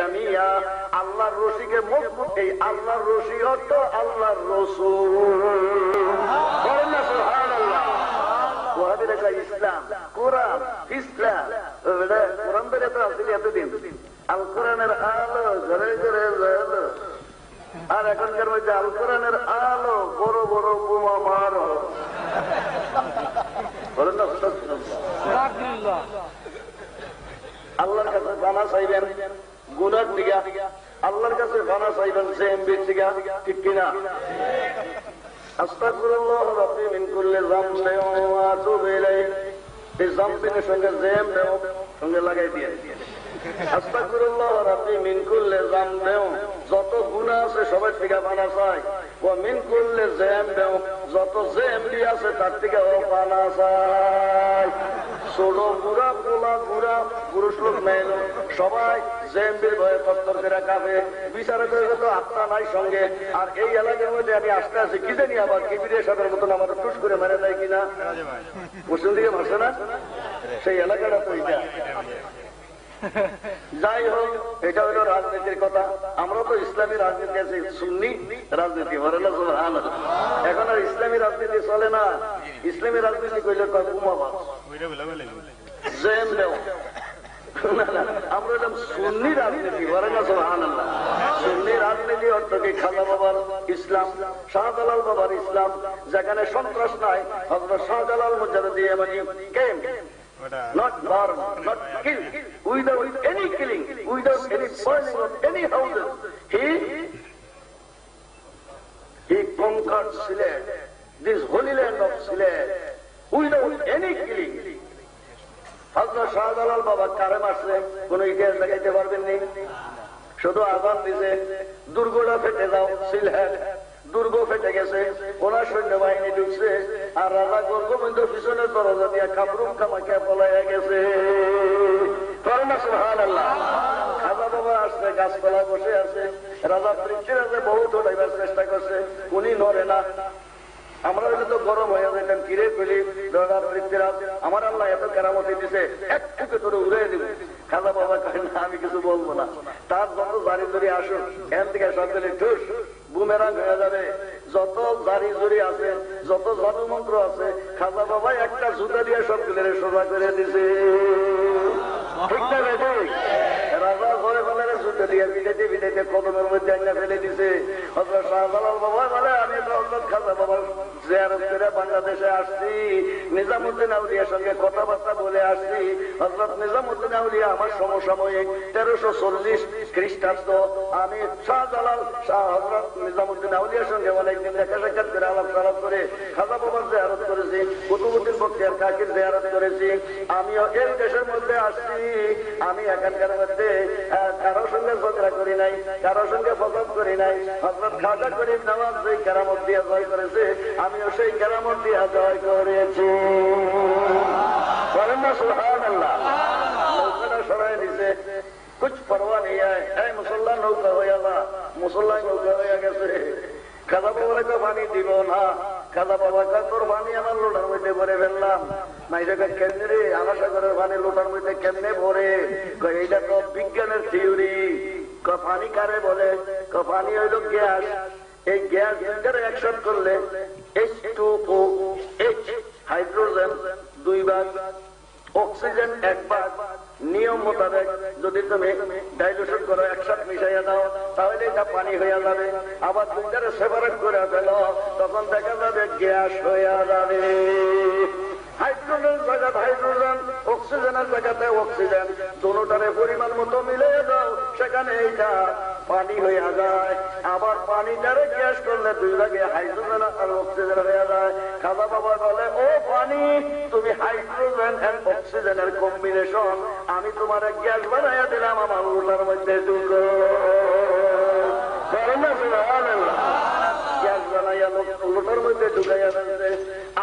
জামিয়া, আল্লাহর রশিকে মজবুত। এই আল্লাহর রশি অর্থ আল্লাহর রাসূল। বলেন না সুবহানাল্লাহ। ওয়াহাবিরা কয় ইসলাম, কোরআন, ইসলাম। কোরআন ধরে তো আসলে এতদিন আল কোরআনের আলো ঘরে ঘরে আলো, আর এখনকার মধ্যে আল কোরআনের আলো বড় বড় বোমা মারো। বলেন না সুবহানাল্লাহ। আল্লাহর কাছে জানা চাইবেন গুনার দিকা, আল্লাহর কাছে জানা চাইবেন জেএমবির দিকা, ঠিক কিনা? আস্তাগফিরুল্লাহ রাব্বি মিন কুল্লি যামবিন ওয়া আতুবু ইলাইহি। এই যামবিনের সঙ্গে জেএম সঙ্গে লাগাই দিয়ে আস্তাগফিরুল্লাহ রাব্বি মিন কুল্লি যামবিন, যত গুনাহ আছে সবার থেকে পানা চাই। ওয়া মিন কুল্লি যামবিন, যত জেএমবি আছে তার থেকে পানা চাই। ছোট বুড়া পোলা বুড়া পুরুষ লোক মেয়ে লোক সবাই জেএমবির ভয়ে কত্তর করে কাঁপে। বিচারে তো আত্মা নাই সঙ্গে। আর এই এলাকার মধ্যে আমি আসতে আছি কি জানি আবার কিবিরের সাথে মতন আমার টুস করে মেরে দেয় কিনা, পশ্চিম দিকে ভাসে না সেই এলাকাটা তো এটা। যাই হোক, এটা হলো রাজনীতির কথা। আমরা তো ইসলামী রাজনীতি আছি, সুন্নি রাজনীতি। এখন আর ইসলামী রাজনীতি চলে না। ইসলামী রাজনীতি কইলে আমরা এলাম সুন্নি রাজনীতি। বলে না সুবহানাল্লাহ। সুন্নি রাজনীতি অর্থ কি? খাজা বাবার ইসলাম, শাহজালাল বাবার ইসলাম, যেখানে সন্ত্রাস নাই। হযরত শাহজালাল মুজাদ্দিদ ইয়ামানি came not burn, not kill, without any killing, without any burning of any houses. He conquered Sylhet, this holy land of Sylhet, without any killing. Hazrat Shahjalal বাবা কারে মারছে কোন ইতিহাস দেখাইতে পারবেন নি? শুধু আযান দিছে, দুর্গটা ফেটে যাও সিলহেট, দুর্গ ফেটে গেছে, ওনার সৈন্যবাহিনী ঢুকছে, আর রাজা গোবিন্দ পিছনের দরজা দিয়ে কামরুম কামাকে পলাইয়া গেছে। সুবহানাল্লাহ। খাজা বাবা আসছে, গাছতলায় বসে আছে, রাজা পৃথ্বীরাজে বহুত ওঠাইবার চেষ্টা করছে, উনি নড়ে না। আমরা তো গরম হয়ে যেতাম, কিরে পেলি রাজা পৃথ্বীরাজ, আমার আল্লাহ এত কেরামতি দিছে, এক টুকে তোরে উড়িয়ে দিব। খাজা বাবা কয় না, আমি কিছু বলবো না। তার যত জারি জড়ি আসুক এখান থেকে সব দিলে ঠুস বুমেরাং হয়ে যাবে। যত জারি জড়ি আছে, যত জাদু মন্ত্র আছে, খাজা বাবা একটা জুতা দিয়ে সবগুলো সোজা করে দিছে। ঠিক না ঠিক? রাজা ভয় বলে জুতা দিয়ে বিটাইতে বিটাইতে কদমের মধ্যে একটা ফেলে দিছে। হযরত শাহজালাল বাবা বলে, আমি হযরত খাজা বাবার জিয়ারত করে বাংলাদেশে আসছি, নিজামুদ্দিন আউলিয়ার সঙ্গে কথাবার্তা বলে আসছি। হযরত নিজামুদ্দিন আউলিয়া আমার সমসাময়িক 1340 খ্রিস্টাব্দ। আমি শাহজালাল হযরত নিজামুদ্দিন আউলিয়ার সঙ্গে অনেকদিন দেখা সাক্ষাৎ করে আলাপ সালাপ করে খাজা বাবার জিয়ারত করেছি, কুতুবউদ্দিন বখতিয়ার কাকির জিয়ারত করেছি। আমিও এই দেশের মধ্যে আসছি, আমি এখানকার মধ্যে কারোর সঙ্গে ঝগড়া করি নাই, কারোর সঙ্গে ফসাদ করি নাই। হযরত খাজা গরিব নওয়াজ যেই কেরামত দিয়ে জয় করেছে, আমিও সেই কেরামত দিয়ে জয় করেছি। বলেন না সুবহানাল্লাহ। নৌকাটা সরাই দিছে, কুছ পরোয়া নেই। এই মুসল্লা নৌকা হইয়া যা, মুসল্লা নৌকা হইয়া গেছে। খাজা বাবাকে পানি দিব না। খাজা বাবাকে তোর পানি আমার লোটার মধ্যে ভরে ফেললাম। মাইরাকে কেমনে রে, আলাসাগরের পানি লোটার মধ্যে কেমনে ভরে? এইটা তো বিজ্ঞানের থিওরি। পানি কারে বলে? পানি হইল গ্যাস। এই গ্যাস দুইটারে একসাথে করলে H2O, হাইড্রোজেন 2 ভাগ, অক্সিজেন 1 ভাগ। নিয়ম মোতাবেক যদি তুমি ডাইলুশন করো, একসাথে মিশাইয়া দাও, তাহলে এটা পানি হইয়া যাবে। আবার দুইটারে সেপারেট করে ফেলো, তখন দেখা যাবে গ্যাস হইয়া যাবে। হাইড্রোজেন জায়গাতে হাইড্রোজেন, অক্সিজেনের জায়গাতে অক্সিজেন, দুটোটারে পরিমাণ মতো মিলিয়ে দাও, সেখানে এইটা পানি হইয়া যায়। আবার পানিটারে গ্যাস করলে 2 ভাগে হাইড্রোজেন আর অক্সিজেন হইয়া যায়। খাজা বাবা বলে, ও পানি, তুমি হাইড্রোজেন এন্ড অক্সিজেনের কম্বিনেশন, আমি তোমার গ্যাস বানাইয়া দিলাম, আমার লোটার মধ্যে ঢুকো। গ্যাস বানাইয়া লোটার মধ্যে ঢুকাইয়া দিয়েছে।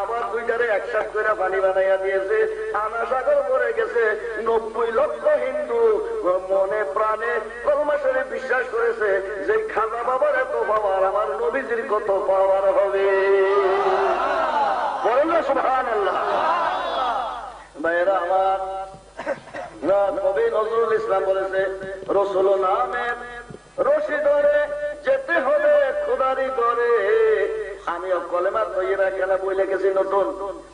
আবার দুইটারে একসাথ করে পানি বানাইয়া দিয়েছে। আনা সাগর পরে গেছে। 90 লক্ষ হিন্দু মনে প্রাণে কলমা শরীফ বিশ্বাস করেছে যে খাজা বাবার এত পাওয়ার, আমার নবীজির কত পাওয়ার হবে। বলেন না সুবহানাল্লাহ। ভাইয়েরা আমার, নবী নজরুল ইসলাম বলেছে, রসুল রসুল নামের রশি ধরে যেতে হবে খোদারি করে। আমিও কলেমার তৈরা খেলা বই লিখেছি নতুন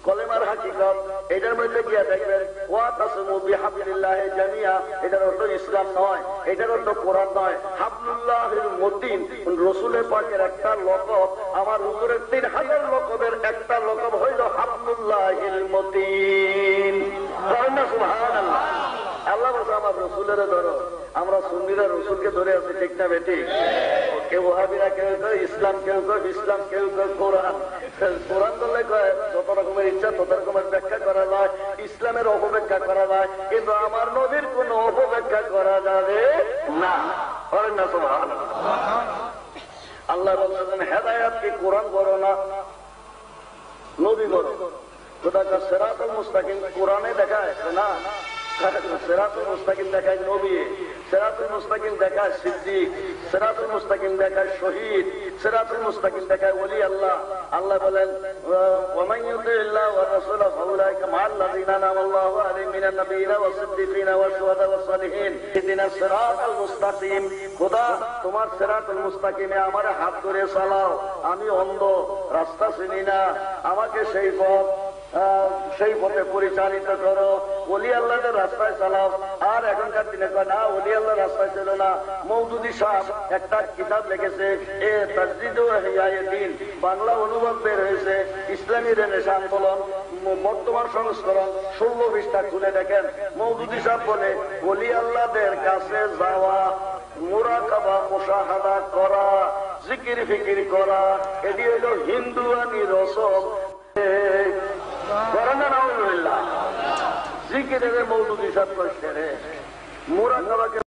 কলেমার হাকিকত। এটার মধ্যে গিয়া দেখবেন ওয়াতাসিমু বিহাবলিল্লাহি জামিয়া, এটার অর্থ ইসলাম নয়, এটার অর্থ কোরআন নয়। হাবলুল্লাহিল মতিন রসুলের পাকের একটা লকব, আমার হুজুরের 3000 লকবের একটা লকব হইল হাবলুল্লাহিল মতিন। সুবহানাল্লাহ। আল্লাহ বলছে আমার রসুলের ধরো। আমরা সুন্নিরা রসুলকে ধরে আছি, ঠিক না বেটি? কেউ ওয়াহাবিরা কেউ কয় ইসলাম, কেউ কয় ইসলাম, কেউ কয় কোরআন। কোরআন বললে কয় যত রকমের ইচ্ছা তত রকমের ব্যাখ্যা করা যায়, ইসলামের অপব্যাখ্যা করা যায়, কিন্তু আমার নবীর কোন অপব্যাখ্যা করা যাবে না। করেন না সুবহানাল্লাহ। আল্লাহ বলছেন হেদায়েত কি কোরআন করো না নবী করো। কোথাকার সিরাতুল মুস্তাকিম কোরআনে দেখায় না, সিরাতুল মুস্তাকিম দেখায় নবী, সিরাতুল মুস্তাকিম দেখায় সিদ্দিক, সিরাতুল মুস্তাকিম দেখায় শহীদ, সিরাতুল মুস্তাকিম দেখায় ওলি আল্লাহ। আল্লাহ বলেন ওয়ামান ইউতিল্লাহি ওয়া রাসূলাহু ফাউলাইকা মা'আল্লাযীনা আনআমাল্লাহু আলাইহিম মিনান নাবিয়্যিনা ওয়াস সিদ্দীকিনা ওয়াশ শুহাদা ওয়াস সালিহিন। ইহদিনাস সিরাতাল মুস্তাকিম। খোদা তোমার সিরাতুল মুস্তাকিমে আমার হাত ধরে চালাও, আমি অন্ধ, রাস্তা চিনি না, আমাকে সেই পথে পরিচালিত করো। ওলি আল্লাহদের রাস্তায় চালাও। আর এখনকার দিনে কয় না ওলি আল্লাহ রাস্তায় ছিল না। মওদুদী সাহেব একটা কিতাব লিখেছে, এ তাজদীদু ইহইয়ায়ে দ্বীন, বাংলা অনুবাদ বের হয়েছে, ইসলামী রেনেসাঁ আন্দোলন বর্তমান সংস্করণ 16 পৃষ্ঠা খুলে দেখেন। মওদুদী সাহেব বলে ওলি আল্লাহদের কাছে যাওয়া, মুরাকাবা মুশাহাদা করা, জিকির ফিকির করা, এটি হইল হিন্দুয়ানি রসম। জিকিরের মওদুদী সাহেব কইছে রে মুরাকাবাকে